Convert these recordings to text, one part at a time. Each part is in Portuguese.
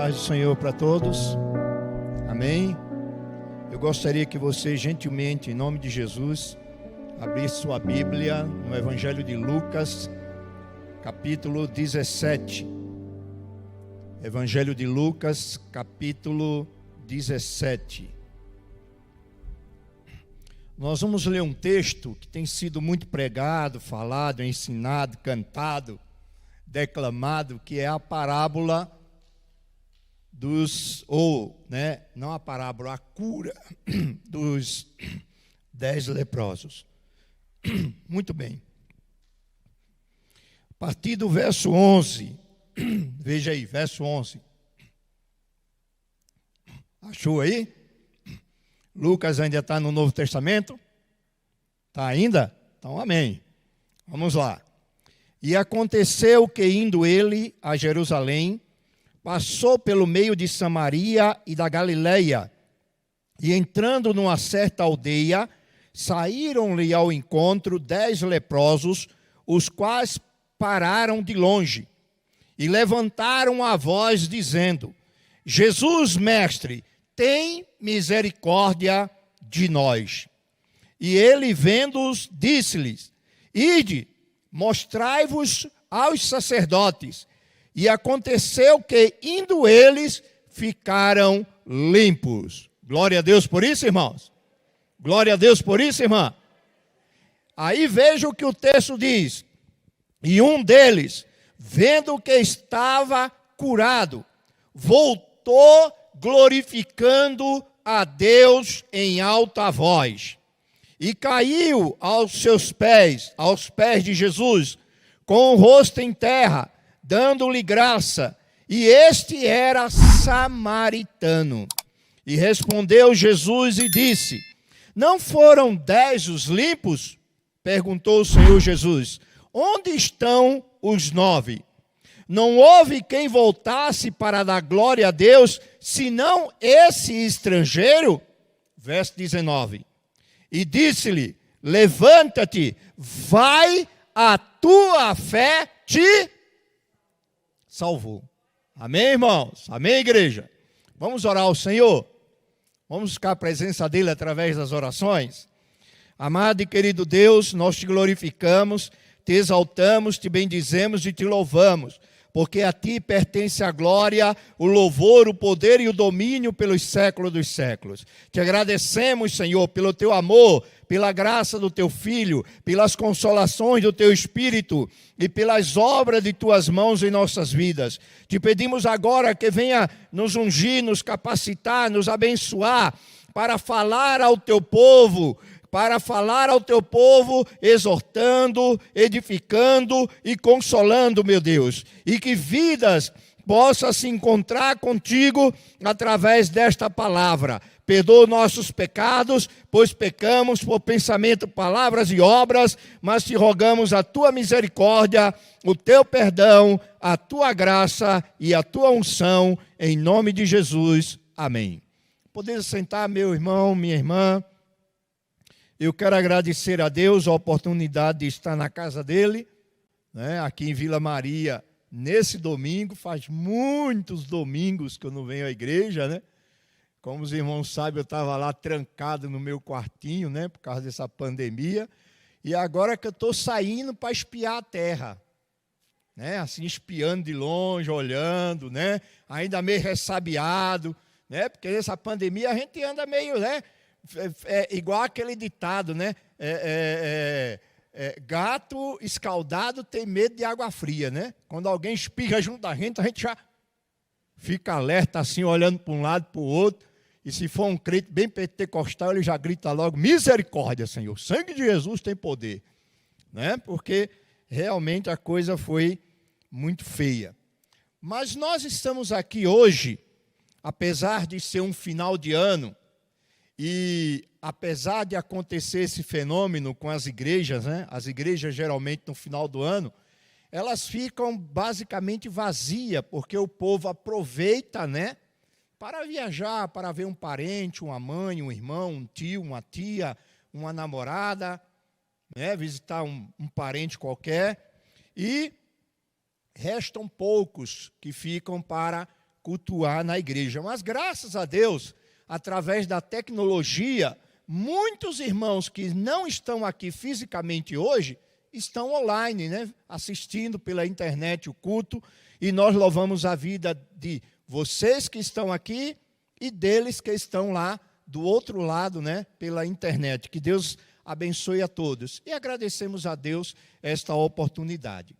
Paz do Senhor para todos. Amém. Eu gostaria que você gentilmente, em nome de Jesus, abrisse sua Bíblia no Evangelho de Lucas, capítulo 17. Evangelho de Lucas, capítulo 17. Nós vamos ler um texto que tem sido muito pregado, falado, ensinado, cantado, declamado, que é a parábola não a parábola, a cura dos 10 leprosos. Muito bem. A partir do verso 11, veja aí, verso 11. Achou aí? Lucas ainda está no Novo Testamento? Está ainda? Então, amém. Vamos lá. E aconteceu que, indo ele a Jerusalém, passou pelo meio de Samaria e da Galileia, e entrando numa certa aldeia, saíram-lhe ao encontro 10 leprosos, os quais pararam de longe, e levantaram a voz, dizendo: Jesus, mestre, tem misericórdia de nós. E ele, vendo-os, disse-lhes: Ide, mostrai-vos aos sacerdotes. E aconteceu que, indo eles, ficaram limpos. Glória a Deus por isso, irmãos. Glória a Deus por isso, irmã. Aí veja o que o texto diz. E um deles, vendo que estava curado, voltou glorificando a Deus em alta voz. E caiu aos pés de Jesus, com o rosto em terra, dando-lhe graça, e este era samaritano. E respondeu Jesus e disse: Não foram 10 os limpos? Perguntou o Senhor Jesus: Onde estão os 9? Não houve quem voltasse para dar glória a Deus, senão esse estrangeiro? Verso 19. E disse-lhe: Levanta-te, vai, a tua fé te salvou. Amém, irmãos? Amém, igreja? Vamos orar ao Senhor? Vamos buscar a presença dele através das orações? Amado e querido Deus, nós te glorificamos, te exaltamos, te bendizemos e te louvamos, porque a ti pertence a glória, o louvor, o poder e o domínio pelos séculos dos séculos. Te agradecemos, Senhor, pelo teu amor, pela graça do teu Filho, pelas consolações do teu Espírito e pelas obras de tuas mãos em nossas vidas. Te pedimos agora que venha nos ungir, nos capacitar, nos abençoar para falar ao teu povo, exortando, edificando e consolando, meu Deus. E que vidas possam se encontrar contigo através desta palavra. Perdoa nossos pecados, pois pecamos por pensamento, palavras e obras, mas te rogamos a tua misericórdia, o teu perdão, a tua graça e a tua unção, em nome de Jesus. Amém. Poder sentar, meu irmão, minha irmã. Eu quero agradecer a Deus a oportunidade de estar na casa dele, aqui em Vila Maria, nesse domingo. Faz muitos domingos que eu não venho à igreja, Como os irmãos sabem, eu estava lá trancado no meu quartinho, por causa dessa pandemia. E agora que eu estou saindo para espiar a terra, assim, espiando de longe, olhando, ainda meio ressabiado, porque essa pandemia a gente anda meio, igual aquele ditado, gato escaldado tem medo de água fria, Quando alguém espirra junto da gente, a gente já fica alerta assim, olhando para um lado, para o outro. E se for um crente bem pentecostal, ele já grita logo: misericórdia, Senhor, o sangue de Jesus tem poder, Porque realmente a coisa foi muito feia. Mas nós estamos aqui hoje, apesar de ser um final de ano, e apesar de acontecer esse fenômeno com as igrejas, as igrejas geralmente no final do ano, elas ficam basicamente vazias, porque o povo aproveita, para viajar, para ver um parente, uma mãe, um irmão, um tio, uma tia, uma namorada, visitar um parente qualquer, e restam poucos que ficam para cultuar na igreja. Mas graças a Deus, através da tecnologia, muitos irmãos que não estão aqui fisicamente hoje, estão online, né? Assistindo pela internet o culto, e nós louvamos a vida de vocês que estão aqui e deles que estão lá do outro lado, né? Pela internet. Que Deus abençoe a todos. E agradecemos a Deus esta oportunidade.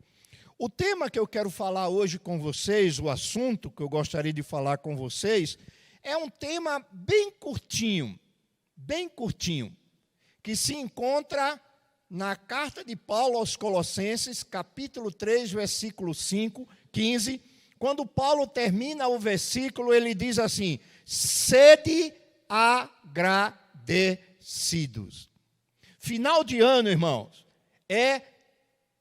O tema que eu quero falar hoje com vocês, o assunto que eu gostaria de falar com vocês, é um tema bem curtinho, que se encontra na carta de Paulo aos Colossenses, capítulo 3, versículo 15, quando Paulo termina o versículo, ele diz assim: sede agradecidos. Final de ano, irmãos, é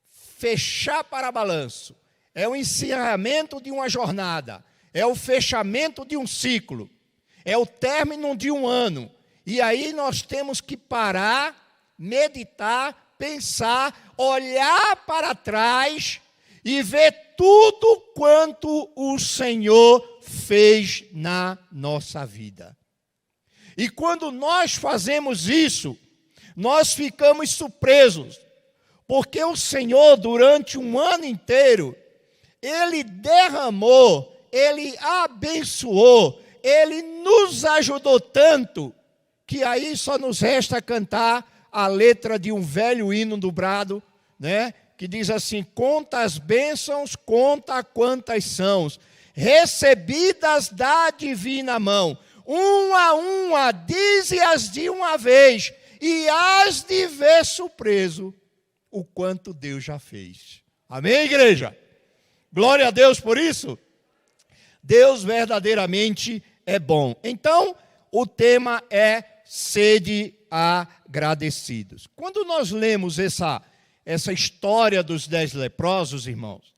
fechar para balanço, é o encerramento de uma jornada, é o fechamento de um ciclo, é o término de um ano. E aí nós temos que parar, meditar, pensar, olhar para trás e ver tudo quanto o Senhor fez na nossa vida. E quando nós fazemos isso, nós ficamos surpresos, porque o Senhor, durante um ano inteiro, Ele derramou, Ele abençoou, Ele nos ajudou tanto, que aí só nos resta cantar a letra de um velho hino do brado, né? Que diz assim: conta as bênçãos, conta quantas são, recebidas da divina mão, uma, dize-as de uma vez, e hás de ver surpreso o quanto Deus já fez. Amém, igreja? Glória a Deus por isso. Deus verdadeiramente é bom. Então, o tema é sede agradecidos. Quando nós lemos essa história dos 10 leprosos, irmãos,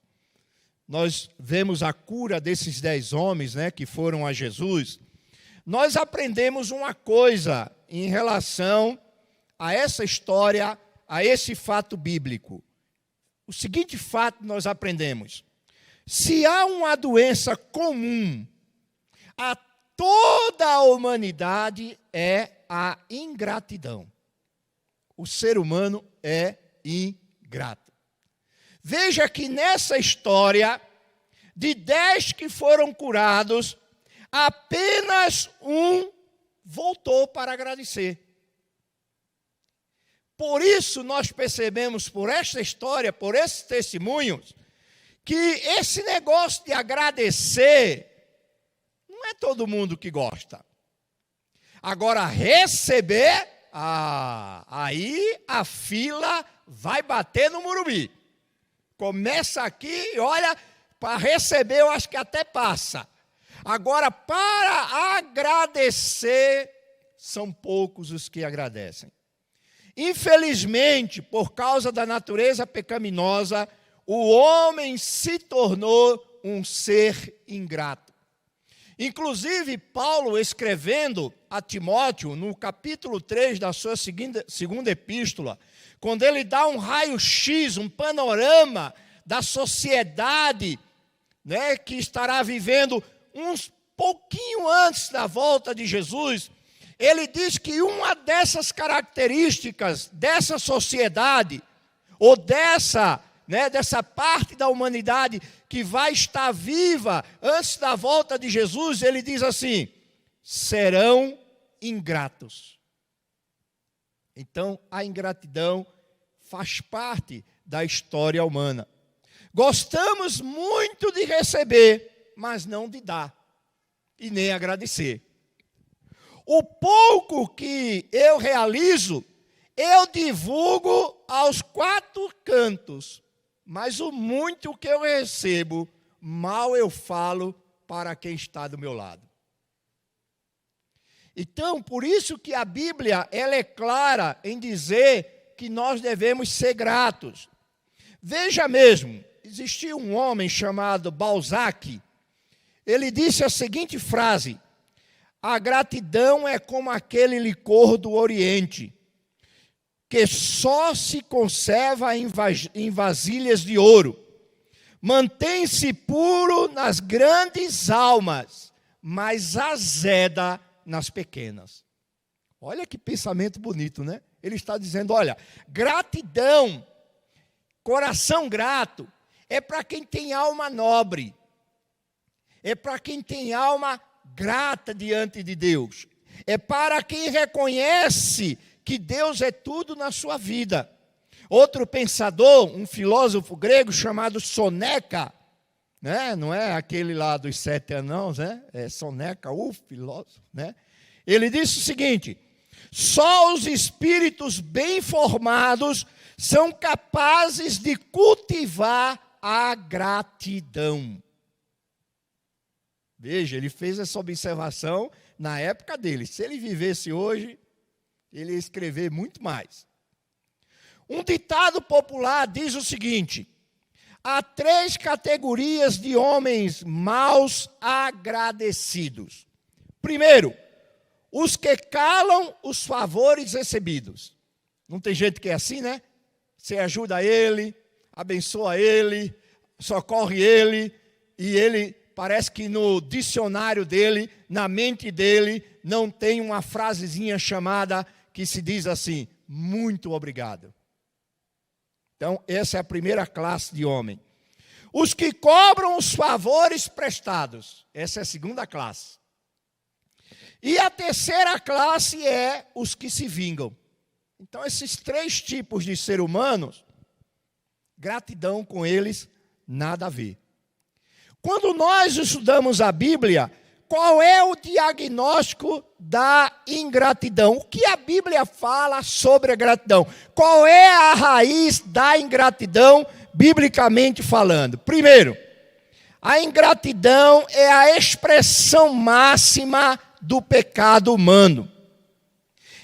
nós vemos a cura desses 10 homens, né, que foram a Jesus. Nós aprendemos uma coisa em relação a essa história, a esse fato bíblico. O seguinte fato nós aprendemos: se há uma doença comum a toda a humanidade, é a ingratidão. O ser humano é ingrato. Veja que nessa história, de 10 que foram curados, apenas um voltou para agradecer. Por isso nós percebemos, por esta história, por esses testemunhos, que esse negócio de agradecer, não é todo mundo que gosta. Agora, receber, aí a fila vai bater no Morumbi. Começa aqui e olha, para receber eu acho que até passa. Agora, para agradecer, são poucos os que agradecem. Infelizmente, por causa da natureza pecaminosa, o homem se tornou um ser ingrato. Inclusive, Paulo, escrevendo a Timóteo, no capítulo 3 da sua segunda epístola, quando ele dá um raio-x, um panorama da sociedade, né, que estará vivendo uns pouquinho antes da volta de Jesus, ele diz que uma dessas características dessa sociedade, ou dessa parte da humanidade que vai estar viva antes da volta de Jesus, ele diz assim: serão ingratos. Então, a ingratidão faz parte da história humana. Gostamos muito de receber, mas não de dar, e nem agradecer. O pouco que eu realizo, eu divulgo aos 4 cantos, mas o muito que eu recebo, mal eu falo para quem está do meu lado. Então, por isso que a Bíblia, ela é clara em dizer que nós devemos ser gratos. Veja mesmo, existia um homem chamado Balzac, ele disse a seguinte frase: a gratidão é como aquele licor do Oriente, que só se conserva em vasilhas de ouro, Mantém-se puro nas grandes almas, mas azeda nas pequenas. Olha que pensamento bonito, né? Ele está dizendo, olha, gratidão, coração grato, é para quem tem alma nobre. É para quem tem alma grata diante de Deus. É para quem reconhece que Deus é tudo na sua vida. Outro pensador, um filósofo grego chamado Soneca, né? Não é aquele lá dos 7 anãos, né? É Soneca, o filósofo, né? Ele disse o seguinte: só os espíritos bem formados são capazes de cultivar a gratidão. Veja, ele fez essa observação na época dele. Se ele vivesse hoje, ele ia escrever muito mais. Um ditado popular diz o seguinte: há 3 categorias de homens maus agradecidos. Primeiro, os que calam os favores recebidos. Não tem gente que é assim, né? Você ajuda ele, abençoa ele, socorre ele, e ele parece que no dicionário dele, na mente dele, não tem uma frasezinha chamada que se diz assim: muito obrigado. Então, essa é a primeira classe de homem. Os que cobram os favores prestados. Essa é a segunda classe. E a terceira classe é os que se vingam. Então, esses 3 tipos de ser humanos, gratidão com eles, nada a ver. Quando nós estudamos a Bíblia, qual é o diagnóstico da ingratidão? O que a Bíblia fala sobre a gratidão? Qual é a raiz da ingratidão, biblicamente falando? Primeiro, a ingratidão é a expressão máxima do pecado humano.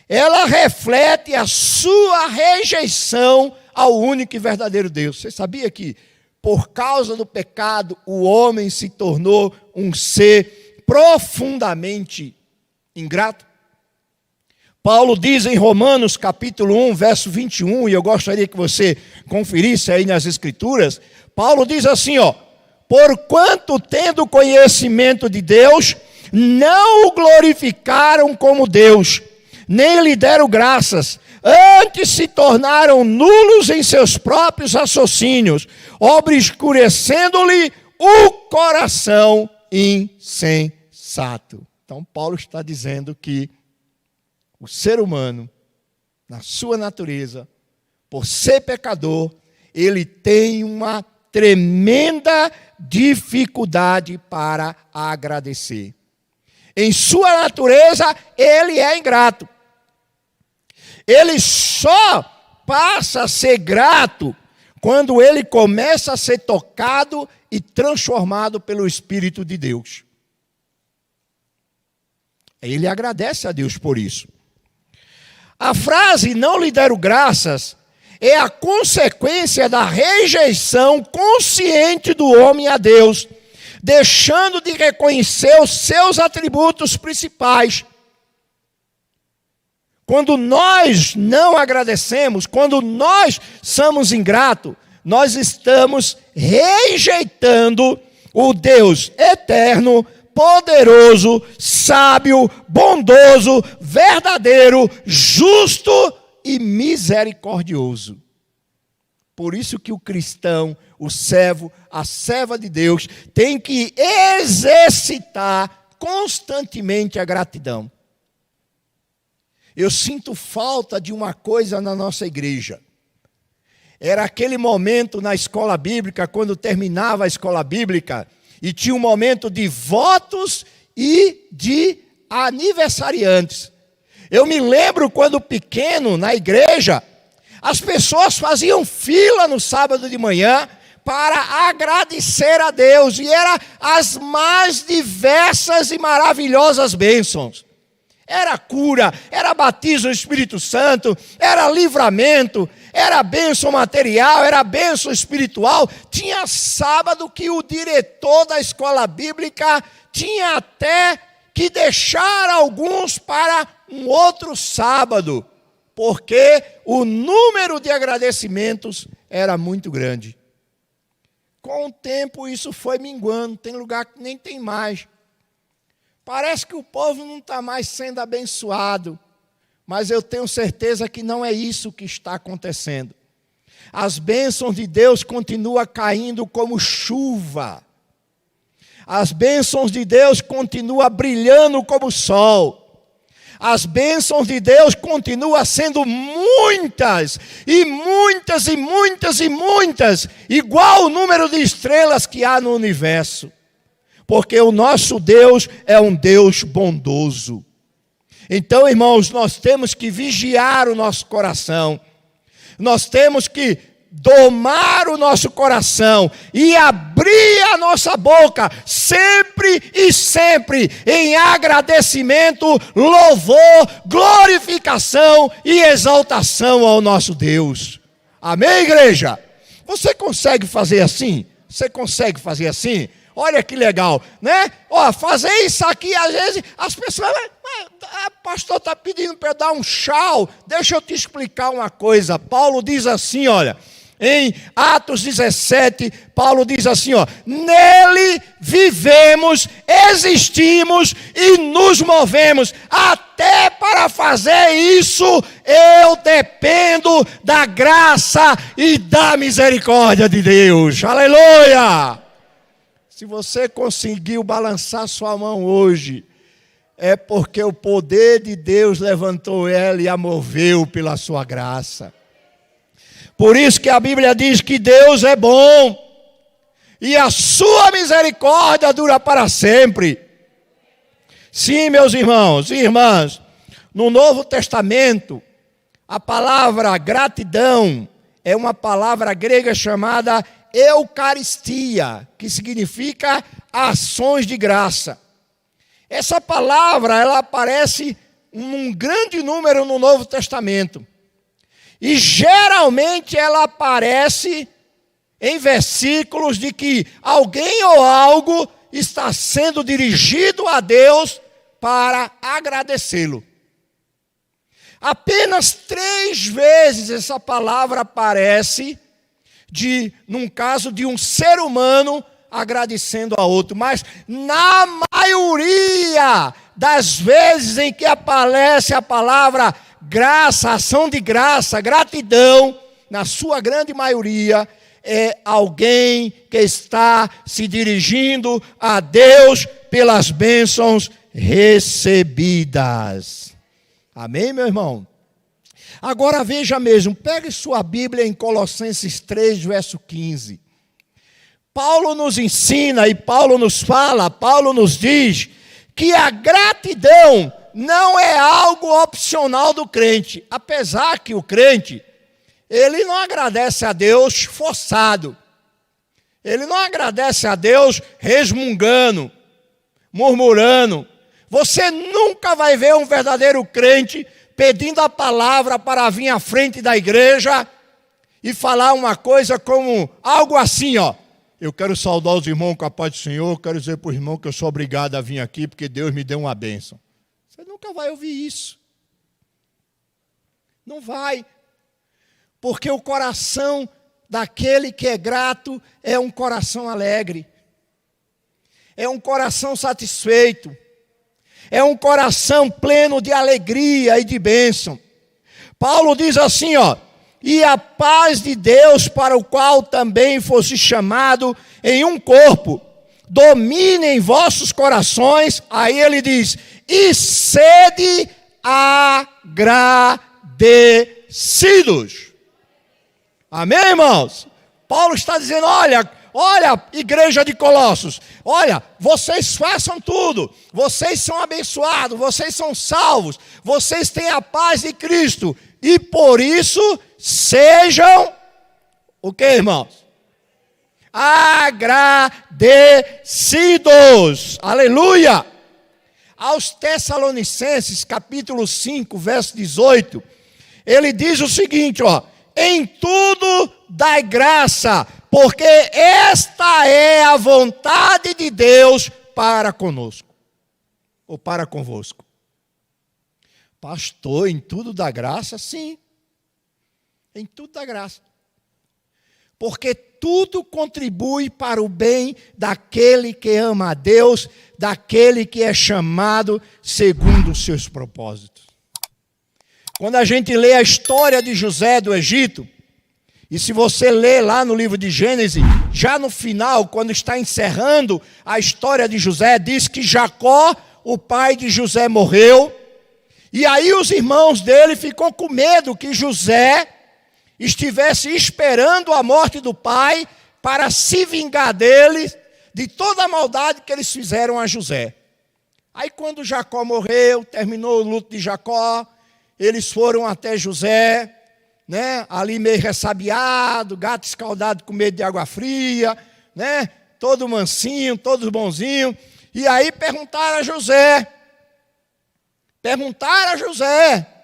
Ela reflete a sua rejeição ao único e verdadeiro Deus. Você sabia que, por causa do pecado, o homem se tornou um ser profundamente ingrato? Paulo diz em Romanos capítulo 1, verso 21, e eu gostaria que você conferisse aí nas Escrituras. Paulo diz assim, ó: porquanto tendo conhecimento de Deus, não o glorificaram como Deus, nem lhe deram graças, antes se tornaram nulos em seus próprios raciocínios, obscurecendo-lhe o coração insensato. Então, Paulo está dizendo que o ser humano, na sua natureza, por ser pecador, ele tem uma tremenda dificuldade para agradecer. Em sua natureza, ele é ingrato. Ele só passa a ser grato quando ele começa a ser tocado e transformado pelo Espírito de Deus. Ele agradece a Deus por isso. A frase "não lhe deram graças" é a consequência da rejeição consciente do homem a Deus, deixando de reconhecer os seus atributos principais. Quando nós não agradecemos, quando nós somos ingratos, nós estamos rejeitando o Deus eterno, poderoso, sábio, bondoso, verdadeiro, justo e misericordioso. Por isso que o cristão, o servo, a serva de Deus, tem que exercitar constantemente a gratidão. Eu sinto falta de uma coisa na nossa igreja. Era aquele momento na escola bíblica, quando terminava a escola bíblica, e tinha um momento de votos e de aniversariantes. Eu me lembro quando pequeno, na igreja, as pessoas faziam fila no sábado de manhã para agradecer a Deus. E eram as mais diversas e maravilhosas bênçãos. Era cura, era batismo do Espírito Santo, era livramento, era bênção material, era bênção espiritual. Tinha sábado que o diretor da escola bíblica tinha até que deixar alguns para um outro sábado, porque o número de agradecimentos era muito grande. com o tempo isso foi minguando, tem lugar que nem tem mais. Parece que o povo não está mais sendo abençoado, mas eu tenho certeza que não é isso que está acontecendo. As bênçãos de Deus continuam caindo como chuva. As bênçãos de Deus continuam brilhando como sol. As bênçãos de Deus continuam sendo muitas, e muitas, e muitas, e muitas, igual o número de estrelas que há no universo. Porque o nosso Deus é um Deus bondoso. Então, irmãos, nós temos que vigiar o nosso coração. Nós temos que domar o nosso coração e abrir a nossa boca sempre e sempre em agradecimento, louvor, glorificação e exaltação ao nosso Deus. Amém, igreja? Você consegue fazer assim? Você consegue fazer assim? Olha que legal, né? Ó, fazer isso aqui, às vezes, as pessoas... pastor está pedindo para eu dar um tchau. Deixa eu te explicar uma coisa. Paulo diz assim, olha... Em Atos 17, Paulo diz assim, ó: nele vivemos, existimos e nos movemos. Até para fazer isso, eu dependo da graça e da misericórdia de Deus. Aleluia! Se você conseguiu balançar sua mão hoje, é porque o poder de Deus levantou ela e a moveu pela sua graça. Por isso que a Bíblia diz que Deus é bom e a sua misericórdia dura para sempre. Sim, meus irmãos e irmãs, no Novo Testamento, a palavra gratidão é uma palavra grega chamada Eucaristia, que significa ações de graça. Essa palavra, ela aparece num grande número no Novo Testamento. E geralmente ela aparece em versículos de que alguém ou algo está sendo dirigido a Deus para agradecê-lo. Apenas 3 vezes essa palavra aparece num caso de um ser humano agradecendo a outro. Mas na maioria das vezes em que aparece a palavra graça, ação de graça, gratidão, na sua grande maioria, é alguém que está se dirigindo a Deus pelas bênçãos recebidas. Amém, meu irmão? Agora veja mesmo, pegue sua Bíblia em Colossenses 3, verso 15. Paulo nos ensina e Paulo nos fala, Paulo nos diz que a gratidão não é algo opcional do crente, apesar que o crente, ele não agradece a Deus forçado, ele não agradece a Deus resmungando, murmurando. Você nunca vai ver um verdadeiro crente pedindo a palavra para vir à frente da igreja e falar uma coisa como algo assim, ó: eu quero saudar os irmãos com a paz do Senhor, quero dizer para os irmãos que eu sou obrigado a vir aqui porque Deus me deu uma bênção. Você nunca vai ouvir isso. Não vai. Porque o coração daquele que é grato é um coração alegre. É um coração satisfeito. É um coração pleno de alegria e de bênção. Paulo diz assim, ó: e a paz de Deus, para o qual também fosse chamado em um corpo, domine em vossos corações. Aí ele diz: e sede agradecidos. Amém, irmãos? Paulo está dizendo: olha, igreja de Colossos, olha, vocês façam tudo, vocês são abençoados, vocês são salvos, vocês têm a paz de Cristo, e por isso sejam, o que, irmãos? Agradecidos. Aleluia! Aos Tessalonicenses, capítulo 5, verso 18, ele diz o seguinte, ó: em tudo dai graça, porque esta é a vontade de Deus para conosco, ou para convosco. Pastor, em tudo dá graça? Sim, em tudo dá graça. porque tudo contribui para o bem daquele que ama a Deus, daquele que é chamado segundo os seus propósitos. Quando a gente lê a história de José do Egito, e se você ler lá no livro de Gênesis, já no final, quando está encerrando a história de José, diz que Jacó, o pai de José, morreu. E aí os irmãos dele ficou com medo que José estivesse esperando a morte do pai para se vingar dele, de toda a maldade que eles fizeram a José. Aí quando Jacó morreu, terminou o luto de Jacó, eles foram até José, né, ali meio ressabiado, gato escaldado com medo de água fria, né, todo mansinho, todo bonzinho. E aí perguntaram a José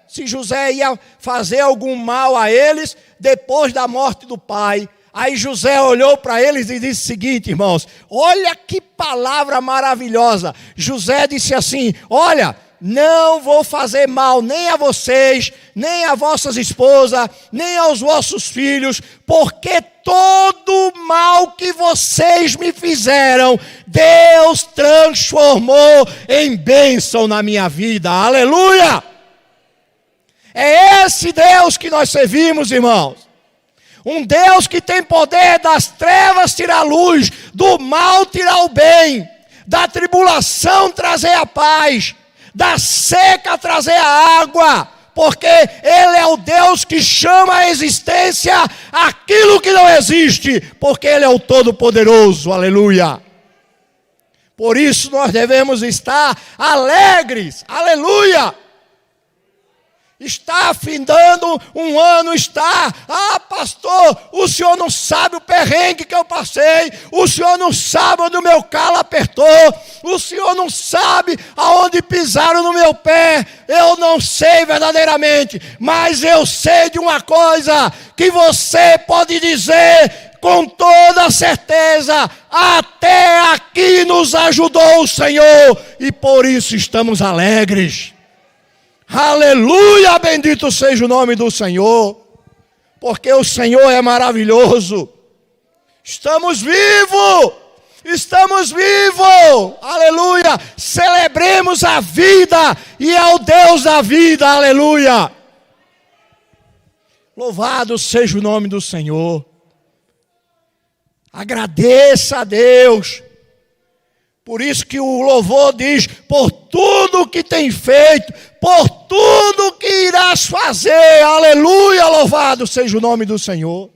se José ia fazer algum mal a eles depois da morte do pai. Aí José olhou para eles e disse o seguinte, irmãos, olha que palavra maravilhosa. José disse assim, olha, não vou fazer mal nem a vocês, nem a vossas esposas, nem aos vossos filhos, porque todo o mal que vocês me fizeram, Deus transformou em bênção na minha vida. Aleluia! É esse Deus que nós servimos, irmãos. Um Deus que tem poder das trevas tirar a luz, do mal tirar o bem, da tribulação trazer a paz, da seca trazer a água, porque Ele é o Deus que chama à existência aquilo que não existe, porque Ele é o Todo-Poderoso, aleluia. Por isso nós devemos estar alegres, aleluia. Está findando um ano, pastor, o senhor não sabe o perrengue que eu passei, o senhor não sabe onde o meu calo apertou, o senhor não sabe aonde pisaram no meu pé, eu não sei verdadeiramente, mas eu sei de uma coisa, que você pode dizer com toda certeza, até aqui nos ajudou o Senhor, e por isso estamos alegres. Aleluia, bendito seja o nome do Senhor, porque o Senhor é maravilhoso. Estamos vivos, aleluia. Celebremos a vida e ao Deus da vida, aleluia. Louvado seja o nome do Senhor. Agradeça a Deus. Por isso que o louvor diz, por tudo que tem feito, por tudo que irás fazer, aleluia, louvado seja o nome do Senhor.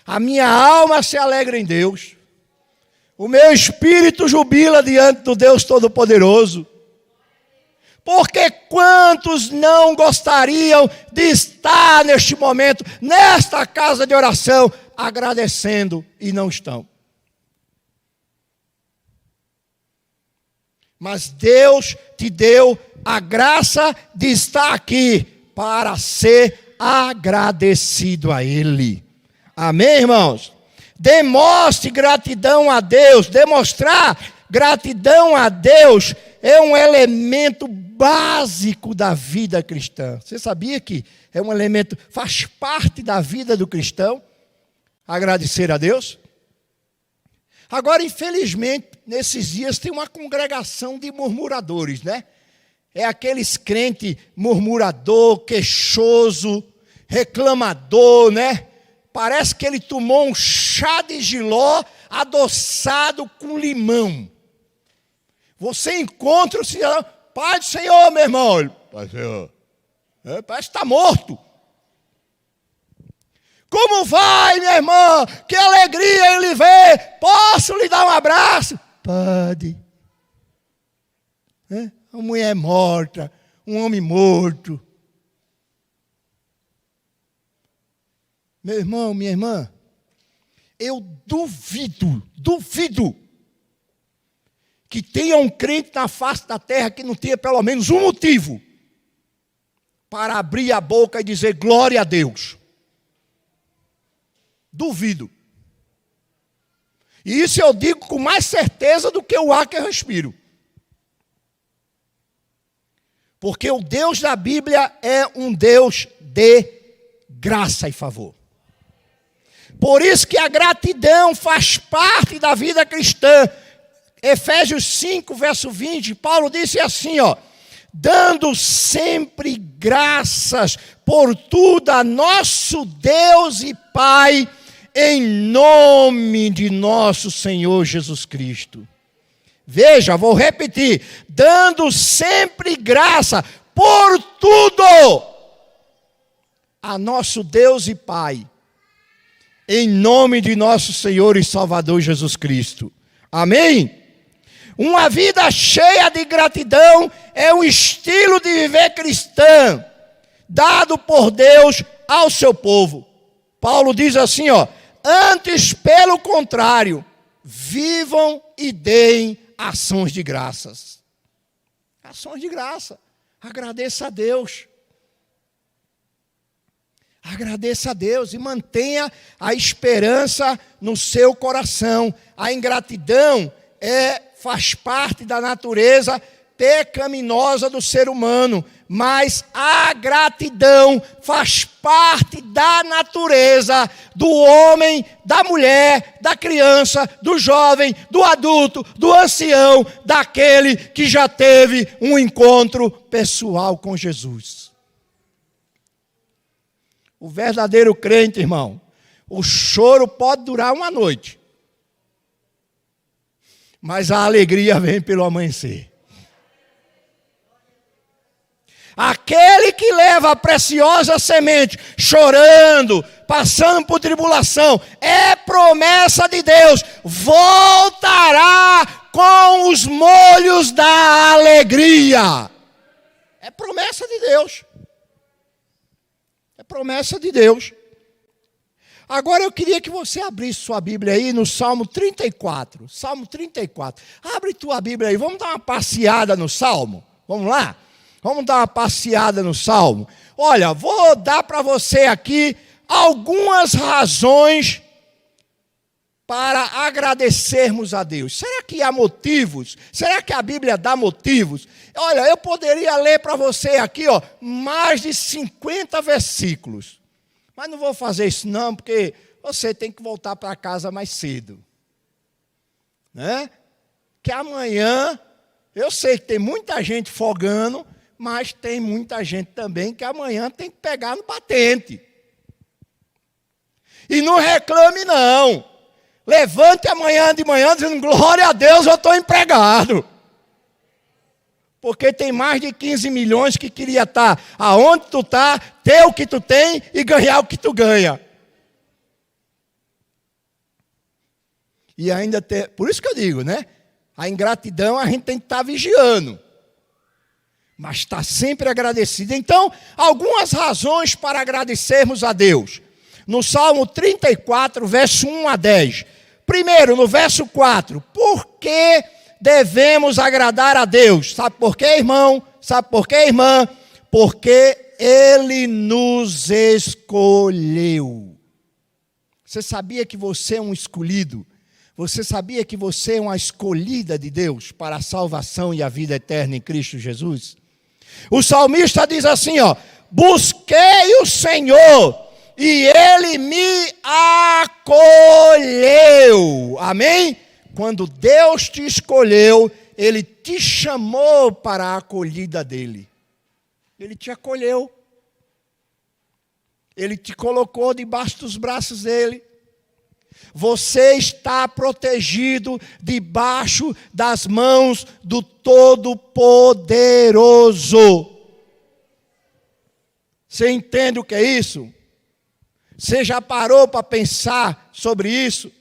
A minha alma se alegra em Deus, o meu espírito jubila diante do Deus Todo-Poderoso, porque quantos não gostariam de estar neste momento, nesta casa de oração, agradecendo e não estão. Mas Deus te deu a graça de estar aqui para ser agradecido a Ele. Amém, irmãos? Demonstre gratidão a Deus. Demonstrar gratidão a Deus é um elemento básico da vida cristã. Você sabia que é um elemento, faz parte da vida do cristão? Agradecer a Deus? Agora, infelizmente, nesses dias tem uma congregação de murmuradores, né? É aqueles crentes murmurador, queixoso, reclamador, né? Parece que ele tomou um chá de jiló adoçado com limão. Você encontra o cidadão, Pai do Senhor, meu irmão. Pai do Senhor. Parece que está morto. Como vai, minha irmã? Que alegria ele ver. Posso lhe dar um abraço? Pode. Uma mulher morta, um homem morto. Meu irmão, minha irmã, eu duvido que tenha um crente na face da terra que não tenha pelo menos um motivo para abrir a boca e dizer glória a Deus. Duvido. E isso eu digo com mais certeza do que o ar que eu respiro. Porque o Deus da Bíblia é um Deus de graça e favor. Por isso que a gratidão faz parte da vida cristã. Efésios 5, verso 20, Paulo disse assim, ó: dando sempre graças por tudo a nosso Deus e Pai, em nome de nosso Senhor Jesus Cristo. Veja, vou repetir: dando sempre graça por tudo a nosso Deus e Pai, em nome de nosso Senhor e Salvador Jesus Cristo. Amém? Uma vida cheia de gratidão é um estilo de viver cristã, dado por Deus ao seu povo. Paulo diz assim, ó: antes, pelo contrário, vivam e deem ações de graças. Ações de graça. Agradeça a Deus. Agradeça a Deus e mantenha a esperança no seu coração. A ingratidão faz parte da natureza pecaminosa do ser humano, mas a gratidão faz parte da natureza do homem, da mulher, da criança, do jovem, do adulto, do ancião, daquele que já teve um encontro pessoal com Jesus. O verdadeiro crente, irmão, o choro pode durar uma noite, mas a alegria vem pelo amanhecer. Aquele que leva a preciosa semente, chorando, passando por tribulação, é promessa de Deus, voltará com os molhos da alegria. É promessa de Deus. É promessa de Deus. Agora eu queria que você abrisse sua Bíblia aí no Salmo 34. Salmo 34. Abre tua Bíblia aí, vamos dar uma passeada no Salmo? Vamos lá? Vamos dar uma passeada no Salmo. Olha, vou dar para você aqui algumas razões para agradecermos a Deus. Será que há motivos? Será que a Bíblia dá motivos? Olha, eu poderia ler para você aqui, ó, mais de 50 versículos. Mas não vou fazer isso não, porque você tem que voltar para casa mais cedo. Né? Que amanhã, eu sei que tem muita gente folgando, mas tem muita gente também que amanhã tem que pegar no batente. E não reclame não. Levante amanhã de manhã dizendo, glória a Deus, eu estou empregado. Porque tem mais de 15 milhões que queria estar aonde tu está, ter o que tu tem e ganhar o que tu ganha. E ainda ter, por isso que eu digo, né? A ingratidão a gente tem que estar vigiando. Mas está sempre agradecido. Então, algumas razões para agradecermos a Deus. No Salmo 34, verso 1 a 10. Primeiro, no verso 4. Por que devemos agradar a Deus? Sabe por quê, irmão? Sabe por quê, irmã? Porque Ele nos escolheu. Você sabia que você é um escolhido? Você sabia que você é uma escolhida de Deus para a salvação e a vida eterna em Cristo Jesus? O salmista diz assim, ó: busquei o Senhor e Ele me acolheu. Amém? Quando Deus te escolheu, Ele te chamou para a acolhida dEle. Ele te acolheu. Ele te colocou debaixo dos braços dEle. Você está protegido debaixo das mãos do Todo-Poderoso. Você entende o que é isso? Você já parou para pensar sobre isso?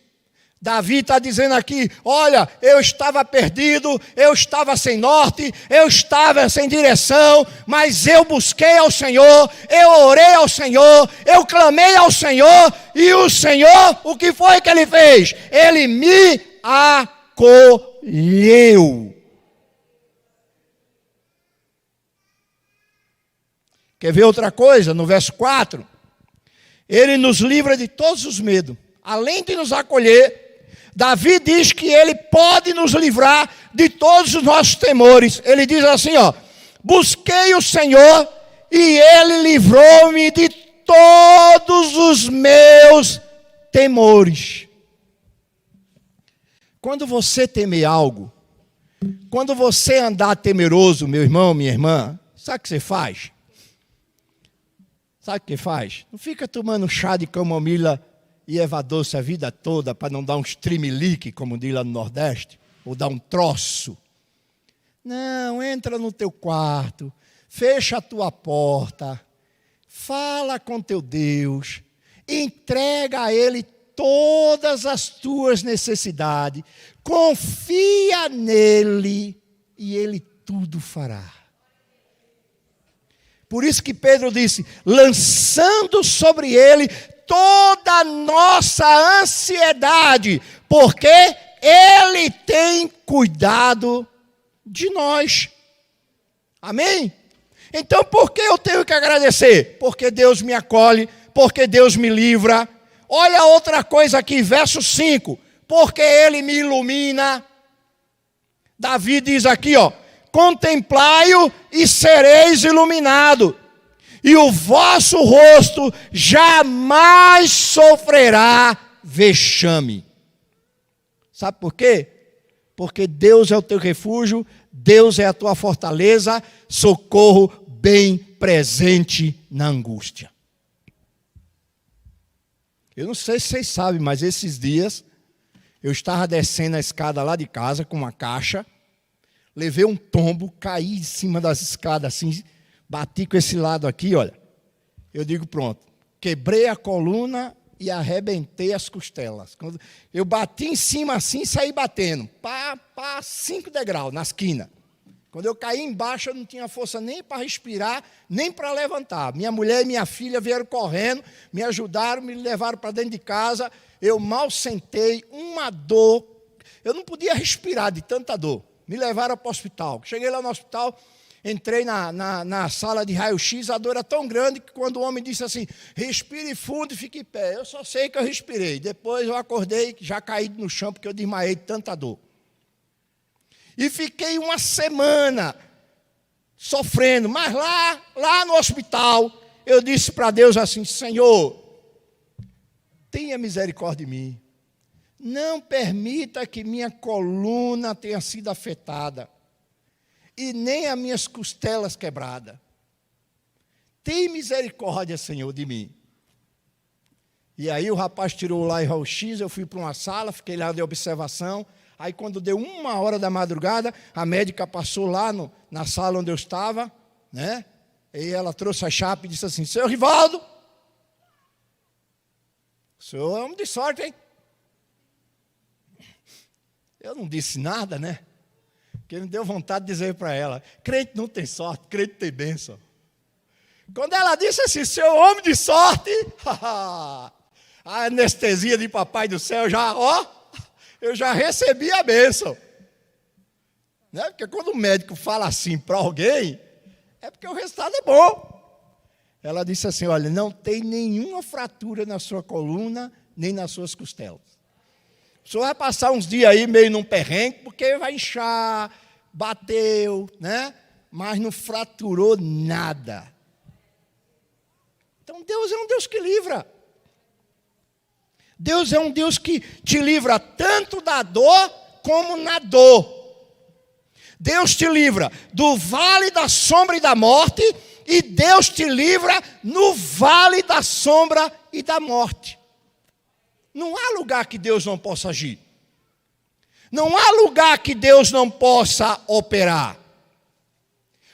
Davi está dizendo aqui, olha, eu estava perdido, eu estava sem norte, eu estava sem direção, mas eu busquei ao Senhor, eu orei ao Senhor, eu clamei ao Senhor, e o Senhor, o que foi que Ele fez? Ele me acolheu. Quer ver outra coisa? No verso 4, Ele nos livra de todos os medos, além de nos acolher. Davi diz que Ele pode nos livrar de todos os nossos temores. Ele diz assim, ó: busquei o Senhor e Ele livrou-me de todos os meus temores. Quando você temer algo, quando você andar temeroso, meu irmão, minha irmã, sabe o que você faz? Sabe o que faz? Não fica tomando chá de camomila e erva doce a vida toda para não dar um tremelique, como diz lá no Nordeste, ou dar um troço. Não, entra no teu quarto, fecha a tua porta, fala com teu Deus, entrega a Ele todas as tuas necessidades, confia nele e Ele tudo fará. Por isso que Pedro disse, lançando sobre Ele toda a nossa ansiedade, porque Ele tem cuidado de nós. Amém? Então, por que eu tenho que agradecer? Porque Deus me acolhe, porque Deus me livra. Olha outra coisa aqui, verso 5. Porque Ele me ilumina. Davi diz aqui, contemplai-o e sereis iluminados, e o vosso rosto jamais sofrerá vexame. Sabe por quê? Porque Deus é o teu refúgio, Deus é a tua fortaleza, socorro bem presente na angústia. Eu não sei se vocês sabem, mas esses dias eu estava descendo a escada lá de casa com uma caixa, levei um tombo, caí em cima das escadas assim, bati com esse lado aqui, olha. Eu digo, pronto, quebrei a coluna e arrebentei as costelas. Quando eu bati em cima assim e saí batendo, 5 degraus na esquina. Quando eu caí embaixo, eu não tinha força nem para respirar, nem para levantar. Minha mulher e minha filha vieram correndo, me ajudaram, me levaram para dentro de casa. Eu mal sentei, uma dor. Eu não podia respirar de tanta dor. Me levaram para o hospital. Cheguei lá no hospital, entrei na sala de raio-x, a dor era tão grande que quando o homem disse assim, respire fundo e fique em pé. Eu só sei que eu respirei. Depois eu acordei, já caí no chão, porque eu desmaiei de tanta dor. E fiquei uma semana sofrendo. Mas lá no hospital, eu disse para Deus assim, Senhor, tenha misericórdia de mim. Não permita que minha coluna tenha sido afetada. E nem as minhas costelas quebradas. Tem misericórdia, Senhor, de mim. E aí o rapaz tirou lá o raio-x, eu fui para uma sala, fiquei lá de observação. Aí quando deu 1h da madrugada, a médica passou lá na sala onde eu estava, né? E ela trouxe a chapa e disse assim, Senhor Rivaldo, o senhor é homem de sorte, hein? Eu não disse nada, né? Porque me deu vontade de dizer para ela, crente não tem sorte, crente tem bênção. Quando ela disse assim, seu homem de sorte, a anestesia de papai do céu eu já recebi a bênção. Né? Porque quando o médico fala assim para alguém, é porque o resultado é bom. Ela disse assim, olha, não tem nenhuma fratura na sua coluna, nem nas suas costelas. O senhor vai passar uns dias aí meio num perrengue, porque vai inchar, bateu, né? Mas não fraturou nada. Então Deus é um Deus que livra. Deus é um Deus que te livra tanto da dor como na dor. Deus te livra do vale da sombra e da morte, e Deus te livra no vale da sombra e da morte. Não há lugar que Deus não possa agir. Não há lugar que Deus não possa operar.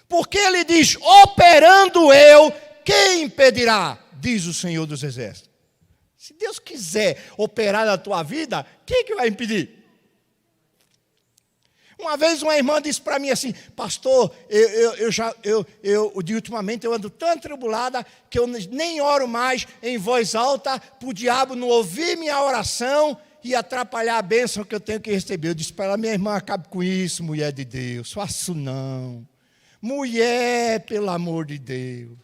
Porque Ele diz, operando eu, quem impedirá? Diz o Senhor dos Exércitos. Se Deus quiser operar na tua vida, quem que vai impedir? Uma vez uma irmã disse para mim assim, pastor, ultimamente eu ando tão atribulada que eu nem oro mais em voz alta para o diabo não ouvir minha oração e atrapalhar a bênção que eu tenho que receber. Eu disse para ela, minha irmã, acabe com isso, mulher de Deus, faço não. Mulher, pelo amor de Deus.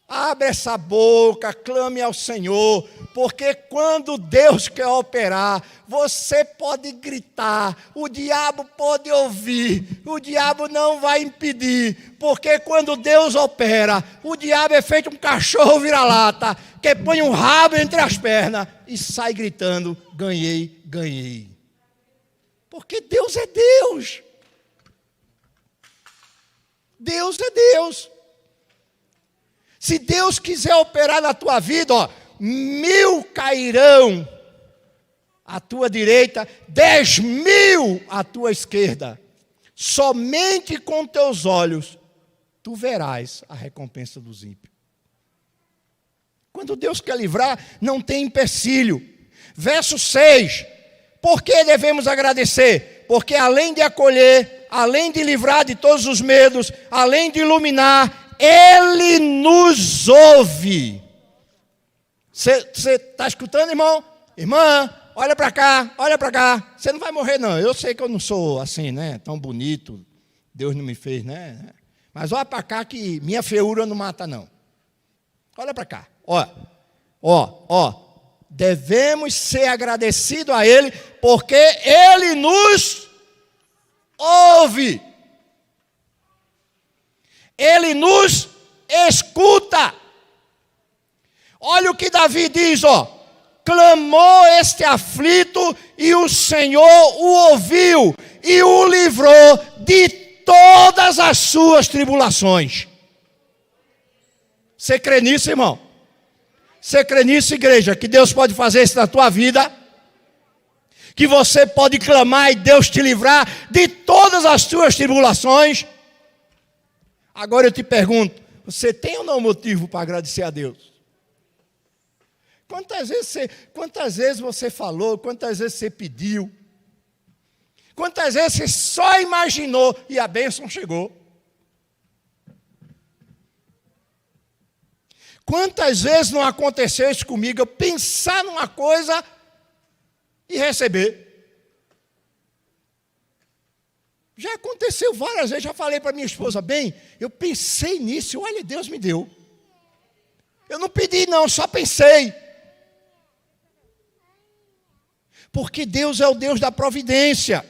Abre essa boca, clame ao Senhor, porque quando Deus quer operar, você pode gritar, o diabo pode ouvir, o diabo não vai impedir, porque quando Deus opera, o diabo é feito um cachorro vira-lata, que põe um rabo entre as pernas e sai gritando, ganhei, ganhei. Porque Deus é Deus. Deus é Deus. Se Deus quiser operar na tua vida, 1000 cairão à tua direita, 10.000 à tua esquerda. Somente com teus olhos tu verás a recompensa dos ímpios. Quando Deus quer livrar, não tem empecilho. Verso 6. Por que devemos agradecer? Porque além de acolher, além de livrar de todos os medos, além de iluminar, Ele nos ouve. Você está escutando, irmão? Irmã, olha para cá, olha para cá. Você não vai morrer, não. Eu sei que eu não sou assim, né? Tão bonito. Deus não me fez, né? Mas olha para cá que minha feiura não mata, não. Olha para cá. Ó. Devemos ser agradecidos a Ele, porque Ele nos ouve. Ele nos escuta. Olha o que Davi diz, clamou este aflito e o Senhor o ouviu e o livrou de todas as suas tribulações. Você crê nisso, irmão? Você crê nisso, igreja? Que Deus pode fazer isso na tua vida? Que você pode clamar e Deus te livrar de todas as suas tribulações? Agora eu te pergunto, você tem ou não motivo para agradecer a Deus? Quantas vezes você falou, quantas vezes você pediu, quantas vezes você só imaginou e a bênção chegou? Quantas vezes não aconteceu isso comigo, eu pensar numa coisa e receber? Já aconteceu várias vezes, já falei para minha esposa, bem, eu pensei nisso, olha, Deus me deu. Eu não pedi não, só pensei. Porque Deus é o Deus da providência.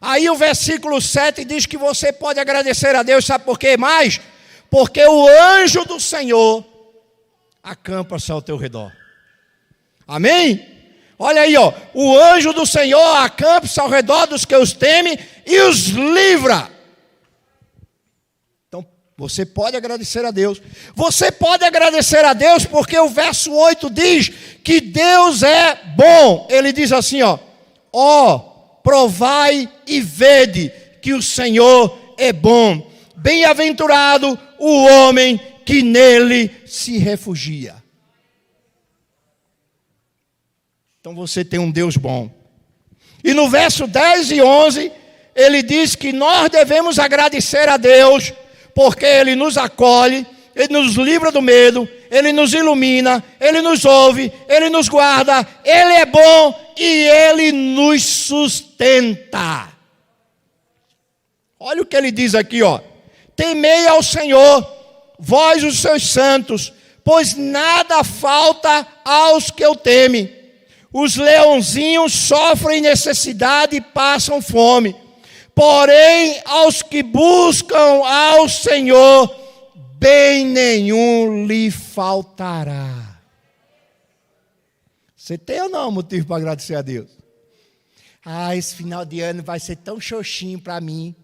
Aí o versículo 7 diz que você pode agradecer a Deus, sabe por quê mais? Porque o anjo do Senhor acampa-se ao teu redor. Amém? Olha aí, o anjo do Senhor acampa-se ao redor dos que os temem e os livra. Então, você pode agradecer a Deus. Você pode agradecer a Deus porque o verso 8 diz que Deus é bom. Ele diz assim, provai e vede que o Senhor é bom. Bem-aventurado o homem que nele se refugia. Então você tem um Deus bom. E no verso 10 e 11, ele diz que nós devemos agradecer a Deus, porque Ele nos acolhe, Ele nos livra do medo, Ele nos ilumina, Ele nos ouve, Ele nos guarda, Ele é bom e Ele nos sustenta. Olha o que ele diz aqui, temei ao Senhor, vós os seus santos, pois nada falta aos que o temem. Os leãozinhos sofrem necessidade e passam fome. Porém, aos que buscam ao Senhor, bem nenhum lhe faltará. Você tem ou não motivo para agradecer a Deus? Esse final de ano vai ser tão xoxinho para mim.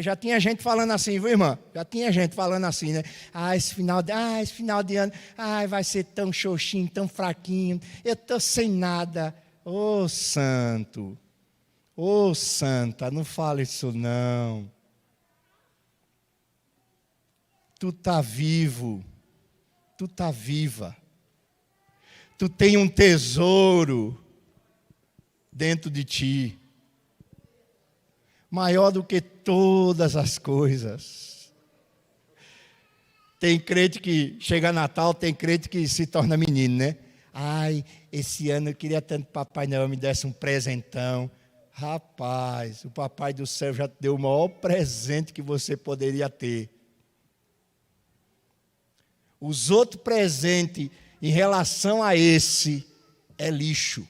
Já tinha gente falando assim, viu, irmã? Já tinha gente falando assim, né? Esse final de ano, vai ser tão xoxinho, tão fraquinho. Eu estou sem nada. Ô, santo. Ô, santa, não fala isso não. Tu está vivo. Tu está viva. Tu tem um tesouro dentro de ti. Maior do que todas as coisas. Tem crente que chega Natal, tem crente que se torna menino, né? Esse ano eu queria tanto que Papai Noel me desse um presentão. Rapaz, o Papai do céu já te deu o maior presente que você poderia ter. Os outros presentes em relação a esse é lixo.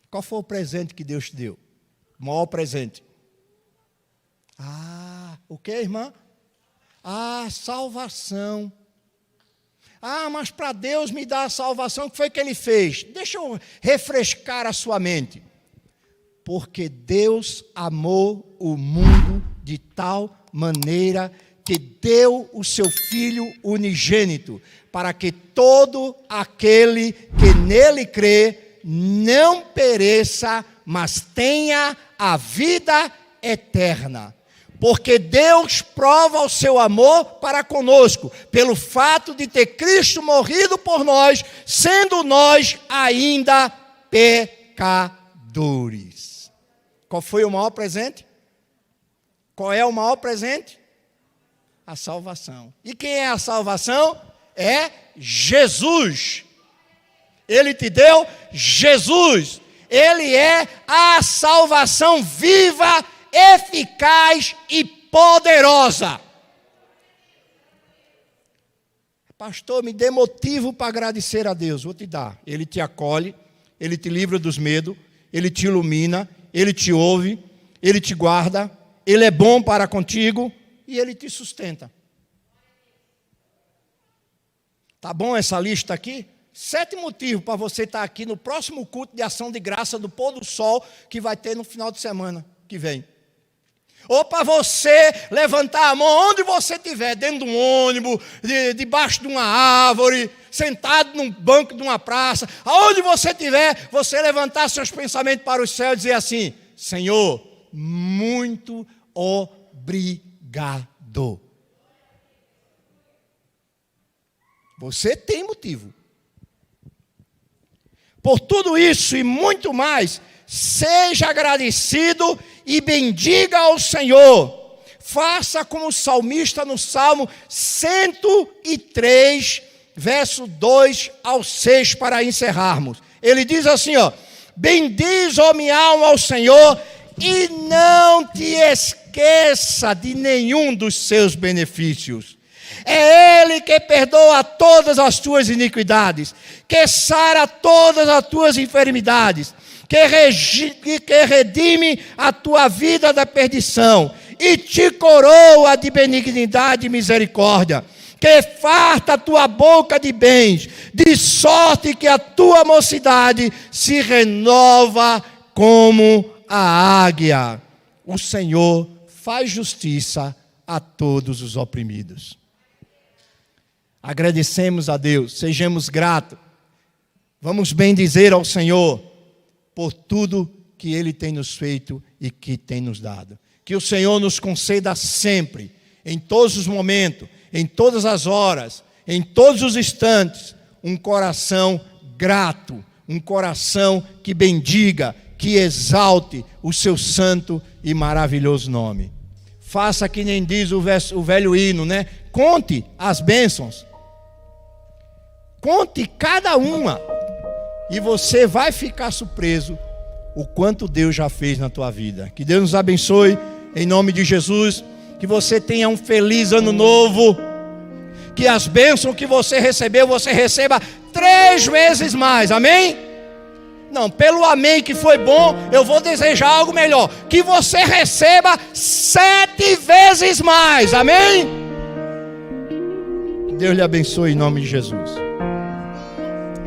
Qual foi o presente que Deus te deu? O maior presente. O que, irmã? Salvação. Mas para Deus me dar a salvação, o que foi que Ele fez? Deixa eu refrescar a sua mente. Porque Deus amou o mundo de tal maneira que deu o seu Filho unigênito, para que todo aquele que nele crê não pereça, mas tenha a vida eterna. Porque Deus prova o seu amor para conosco, pelo fato de ter Cristo morrido por nós, sendo nós ainda pecadores. Qual foi o maior presente? Qual é o maior presente? A salvação. E quem é a salvação? É Jesus. Ele te deu Jesus. Ele é a salvação viva, eficaz e poderosa. Pastor, me dê motivo para agradecer a Deus. Vou te dar. Ele te acolhe, Ele te livra dos medos, Ele te ilumina, Ele te ouve, Ele te guarda, Ele é bom para contigo e Ele te sustenta. Tá bom essa lista aqui? 7 motivos para você estar aqui no próximo culto de ação de graça do pôr do sol que vai ter no final de semana que vem. Ou para você levantar a mão onde você estiver, dentro de um ônibus, debaixo de uma árvore, sentado num banco de uma praça, aonde você estiver, você levantar seus pensamentos para o céu e dizer assim: Senhor, muito obrigado. Você tem motivo. Por tudo isso e muito mais, seja agradecido e bendiga ao Senhor. Faça como o salmista no Salmo 103, verso 2 ao 6, para encerrarmos. Ele diz assim, bendiz, ó minha alma, ao Senhor, e não te esqueça de nenhum dos seus benefícios. É Ele que perdoa todas as tuas iniquidades, que sara todas as tuas enfermidades, que redime a tua vida da perdição e te coroa de benignidade e misericórdia, que farta a tua boca de bens, de sorte que a tua mocidade se renova como a águia. O Senhor faz justiça a todos os oprimidos. Agradecemos a Deus, sejamos gratos. Vamos bendizer ao Senhor por tudo que Ele tem nos feito e que tem nos dado. Que o Senhor nos conceda sempre, em todos os momentos, em todas as horas, em todos os instantes, um coração grato, um coração que bendiga, que exalte o seu santo e maravilhoso nome. Faça que nem diz o velho hino, né? Conte as bênçãos. Conte cada uma. E você vai ficar surpreso o quanto Deus já fez na tua vida. Que Deus nos abençoe, em nome de Jesus. Que você tenha um feliz ano novo. Que as bênçãos que você recebeu, você receba 3 vezes mais. Amém? Não, pelo amém que foi bom, eu vou desejar algo melhor. Que você receba 7 vezes mais. Amém? Que Deus lhe abençoe em nome de Jesus.